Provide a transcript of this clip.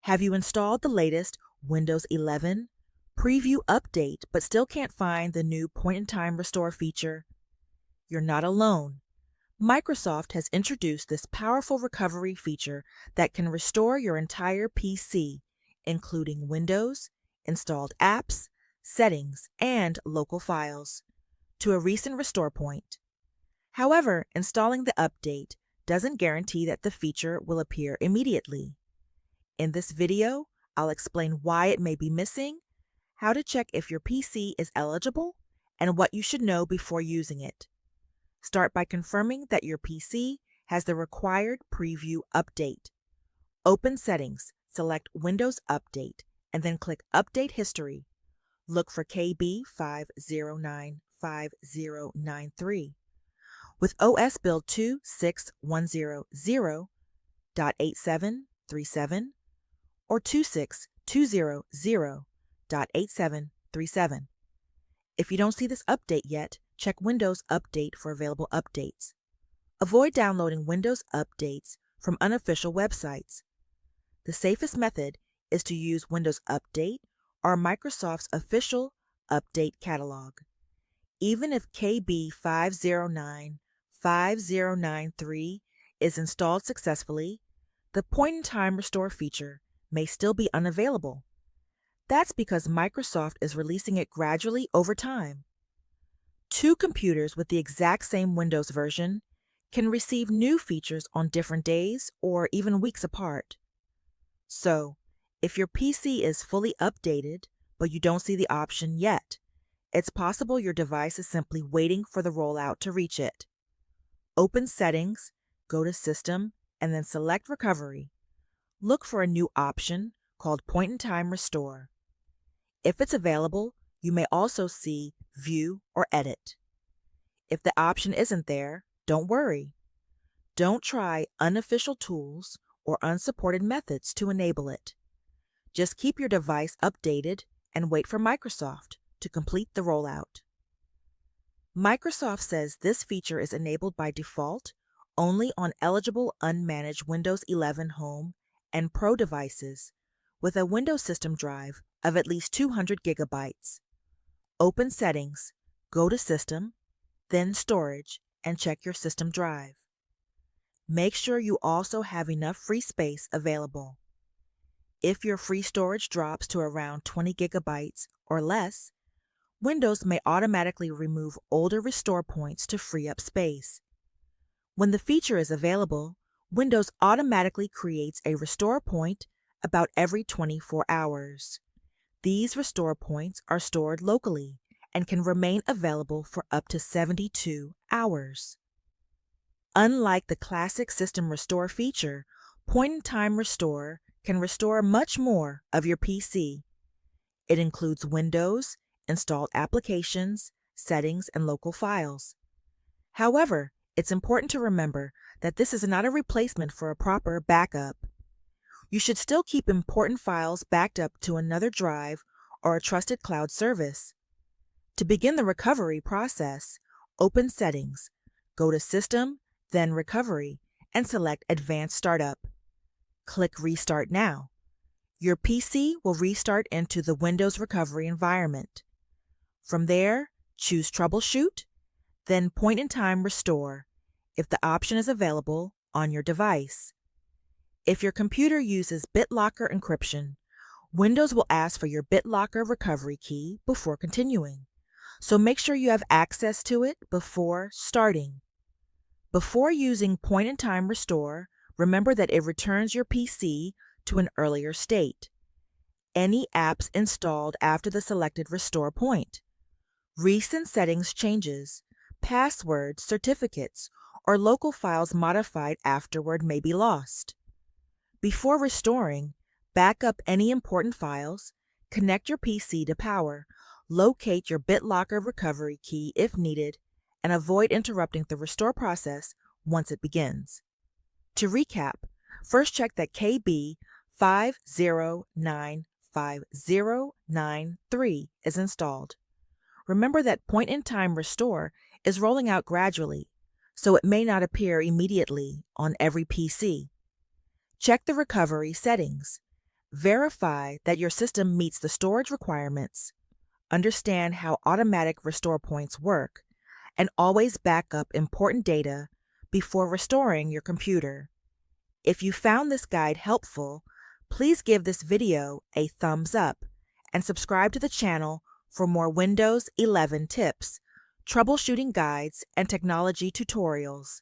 Have you installed the latest Windows 11 preview update but still can't find the new point-in-time restore feature? You're not alone. Microsoft has introduced this powerful recovery feature that can restore your entire PC, including Windows, installed apps, settings, and local files, to a recent restore point. However, installing the update doesn't guarantee that the feature will appear immediately. In this video, I'll explain why it may be missing, how to check if your PC is eligible, and what you should know before using it. Start by confirming that your PC has the required preview update. Open Settings, select Windows Update, and then click Update History. Look for KB5095093. With OS build 26100.8737 or 26200.8737. If you don't see this update yet, check Windows Update for available updates. Avoid downloading Windows updates from unofficial websites. The safest method is to use Windows Update or Microsoft's official update catalog. Even if KB5095093 is installed successfully, the point-in-time restore feature may still be unavailable. That's because Microsoft is releasing it gradually over time. Two computers with the exact same Windows version can receive new features on different days or even weeks apart. So, if your PC is fully updated but you don't see the option yet, it's possible your device is simply waiting for the rollout to reach it. Open Settings, go to System, and then select Recovery. Look for a new option called Point-in-Time Restore. If it's available, you may also see View or Edit. If the option isn't there, don't worry. Don't try unofficial tools or unsupported methods to enable it. Just keep your device updated and wait for Microsoft to complete the rollout. Microsoft says this feature is enabled by default only on eligible unmanaged Windows 11 Home and Pro devices with a Windows system drive of at least 200 gigabytes. Open Settings, go to System, then Storage, and check your system drive. Make sure you also have enough free space available. If your free storage drops to around 20 gigabytes or less, Windows may automatically remove older restore points to free up space. When the feature is available, Windows automatically creates a restore point about every 24 hours. These restore points are stored locally and can remain available for up to 72 hours. Unlike the classic System Restore feature, Point-in-Time Restore can restore much more of your PC. It includes Windows, installed applications, settings, and local files. However, it's important to remember that this is not a replacement for a proper backup. You should still keep important files backed up to another drive or a trusted cloud service. To begin the recovery process, open Settings, go to System, then Recovery, and select Advanced Startup. Click Restart Now. Your PC will restart into the Windows recovery environment. From there, choose Troubleshoot, then Point-in-Time Restore, if the option is available on your device. If your computer uses BitLocker encryption, Windows will ask for your BitLocker recovery key before continuing, so make sure you have access to it before starting. Before using Point-in-Time Restore, remember that it returns your PC to an earlier state. Any apps installed after the selected restore point, recent settings changes, passwords, certificates, or local files modified afterward may be lost. Before restoring, back up any important files, connect your PC to power, locate your BitLocker recovery key if needed, and avoid interrupting the restore process once it begins. To recap, first check that KB5095093 is installed. Remember that Point-in-Time Restore is rolling out gradually, so it may not appear immediately on every PC. Check the recovery settings. Verify that your system meets the storage requirements, understand how automatic restore points work, and always back up important data before restoring your computer. If you found this guide helpful, please give this video a thumbs up and subscribe to the channel for more Windows 11 tips, troubleshooting guides, and technology tutorials.